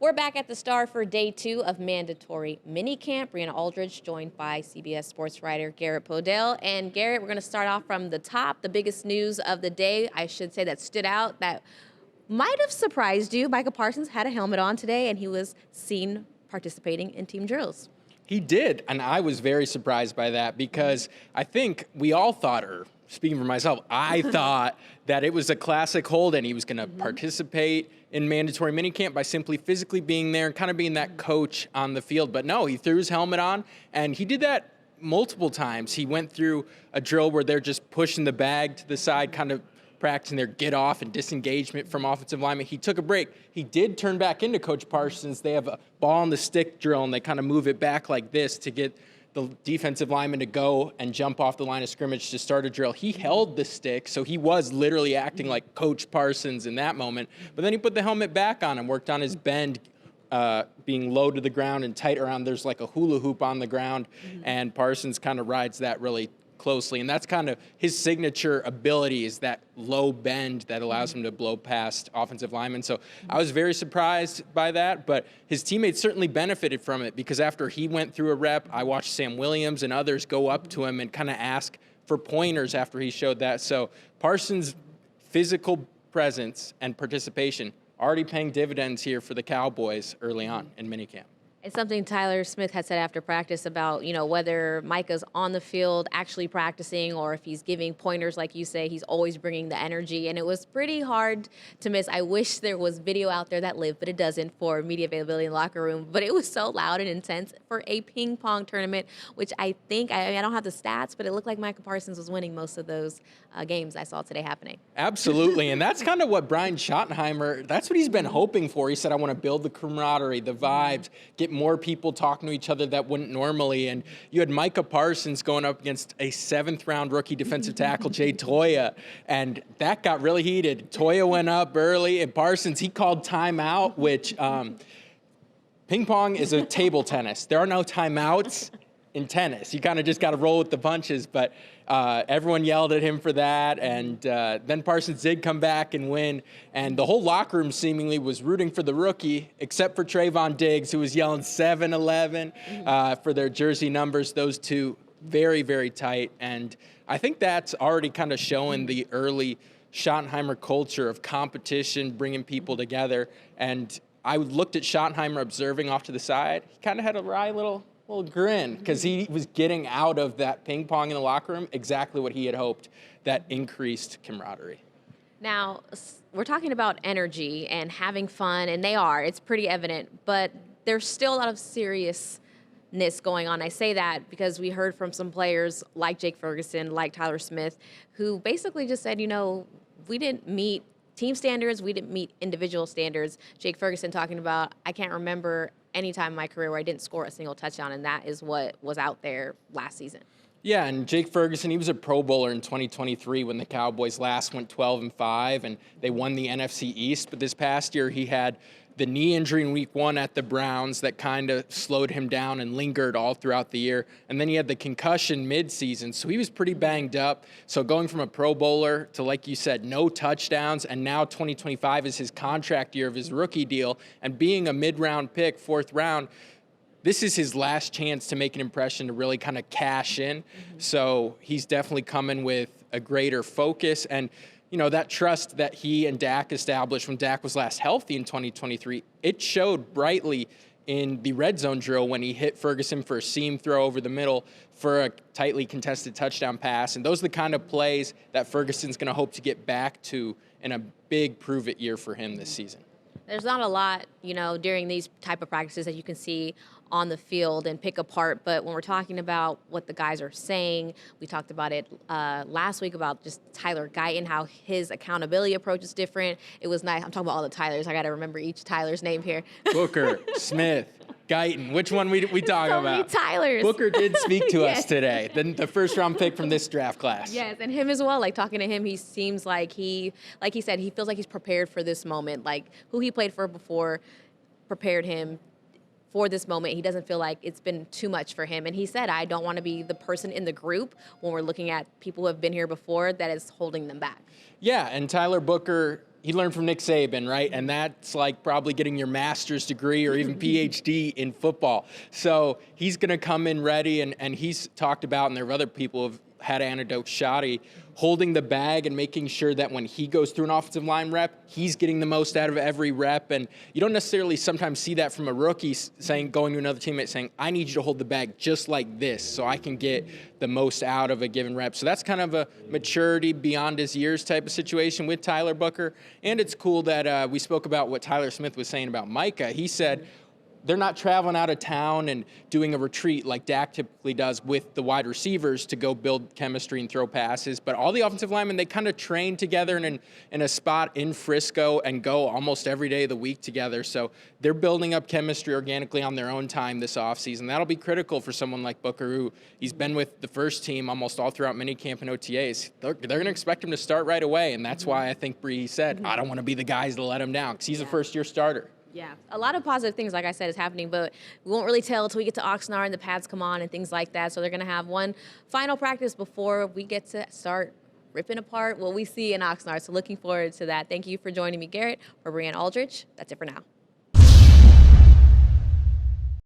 We're back at the Star for day 2 of mandatory minicamp. Brianna Aldridge joined by CBS sports writer Garrett Podell. And Garrett, we're going to start off from the top. The biggest news of the day, I should say, that stood out, that might have surprised you. Micah Parsons had a helmet on today, and he was seen participating in team drills. He did, and I was very surprised by that because I think we all thought, or speaking for myself, I thought that it was a classic hold and he was going to participate in mandatory minicamp by simply physically being there and kind of being that coach on the field. But no, he threw his helmet on, and he did that multiple times. He went through a drill where they're just pushing the bag to the side, kind of practicing their get off and disengagement from offensive linemen. He took a break. He did turn back into Coach Parsons. They have a ball on the stick drill, and they kind of move it back like this to get the defensive lineman to go and jump off the line of scrimmage to start a drill. He held the stick, so he was literally acting like Coach Parsons in that moment. But then he put the helmet back on and worked on his bend, being low to the ground and tight around. There's like a hula hoop on the ground, and Parsons kind of rides that really closely, and that's kind of his signature ability, is that low bend that allows him to blow past offensive linemen. So I was very surprised by that, but his teammates certainly benefited from it, because after he went through a rep, I watched Sam Williams and others go up to him and kind of ask for pointers after he showed that. So Parsons' physical presence and participation already paying dividends here for the Cowboys early on in minicamp. It's something Tyler Smith had said after practice about, whether Micah's on the field actually practicing or if he's giving pointers, like you say, he's always bringing the energy. And it was pretty hard to miss. I wish there was video out there that lived, but it doesn't, for media availability in the locker room. But it was so loud and intense for a ping pong tournament, which I think, I don't have the stats, but it looked like Micah Parsons was winning most of those games I saw today happening. Absolutely, and that's kind of what Brian Schottenheimer, that's what he's been hoping for. He said, I want to build the camaraderie, the vibes, get more people talking to each other that wouldn't normally. And you had Micah Parsons going up against a 7th-round rookie defensive tackle, Jay Toya, and that got really heated. Toya went up early, and Parsons, he called timeout, which ping pong is a table tennis. There are no timeouts in tennis. You kind of just got to roll with the punches, but everyone yelled at him for that, and then Parsons did come back and win, and the whole locker room seemingly was rooting for the rookie, except for Trayvon Diggs, who was yelling 7-11 for their jersey numbers. Those two very, very tight, and I think that's already kind of showing the early Schottenheimer culture of competition, bringing people together. And I looked at Schottenheimer observing off to the side. He kind of had a wry little grin, because he was getting out of that ping pong in the locker room exactly what he had hoped, that increased camaraderie. Now, we're talking about energy and having fun, and they are. It's pretty evident, but there's still a lot of seriousness going on. I say that because we heard from some players like Jake Ferguson, like Tyler Smith, who basically just said, we didn't meet team standards, we didn't meet individual standards. Jake Ferguson talking about, I can't remember any time in my career where I didn't score a single touchdown, and that is what was out there last season. Yeah, and Jake Ferguson, he was a Pro Bowler in 2023 when the Cowboys last went 12-5, and they won the NFC East. But this past year, he had the knee injury in week 1 at the Browns that kind of slowed him down and lingered all throughout the year. And then he had the concussion midseason, so he was pretty banged up. So going from a Pro Bowler to, like you said, no touchdowns, and now 2025 is his contract year of his rookie deal, and being a mid-round pick, 4th round, this is his last chance to make an impression, to really kind of cash in. So he's definitely coming with a greater focus, and that trust that he and Dak established when Dak was last healthy in 2023, it showed brightly in the red zone drill when he hit Ferguson for a seam throw over the middle for a tightly contested touchdown pass. And those are the kind of plays that Ferguson's going to hope to get back to in a big prove-it year for him this season. There's not a lot, during these type of practices that you can see on the field and pick apart. But when we're talking about what the guys are saying, we talked about it last week about just Tyler Guyton, how his accountability approach is different. It was nice. I'm talking about all the Tylers. I got to remember each Tyler's name here. Booker, Smith, Guyton. Which one we talk so about? Many Tylers. Booker did speak to us today, the 1st-round pick from this draft class. Yes, and him as well. Like, talking to him, he seems like he said, he feels like he's prepared for this moment. Like, who he played for before prepared him for this moment. He doesn't feel like it's been too much for him. And he said, I don't want to be the person in the group when we're looking at people who have been here before that is holding them back. Yeah, and Tyler Booker, he learned from Nick Saban, right? And that's like probably getting your master's degree or even PhD in football. So he's going to come in ready, and he's talked about, and there are other people who have had anecdotes, Shoddy, holding the bag and making sure that when he goes through an offensive line rep, he's getting the most out of every rep. And you don't necessarily sometimes see that from a rookie saying, going to another teammate saying, I need you to hold the bag just like this so I can get the most out of a given rep. So that's kind of a maturity beyond his years type of situation with Tyler Booker. And it's cool that we spoke about what Tyler Smith was saying about Micah. He said, they're not traveling out of town and doing a retreat like Dak typically does with the wide receivers to go build chemistry and throw passes. But all the offensive linemen, they kind of train together in a spot in Frisco and go almost every day of the week together. So they're building up chemistry organically on their own time this offseason. That'll be critical for someone like Booker, who he's been with the first team almost all throughout minicamp and OTAs. They're going to expect him to start right away, and that's why I think Bree said, I don't want to be the guys to let him down, because he's a first-year starter. Yeah, a lot of positive things, like I said, is happening, but we won't really tell until we get to Oxnard and the pads come on and things like that. So they're going to have one final practice before we get to start ripping apart what we see in Oxnard. So looking forward to that. Thank you for joining me, Garrett. For Brianne Aldridge, that's it for now.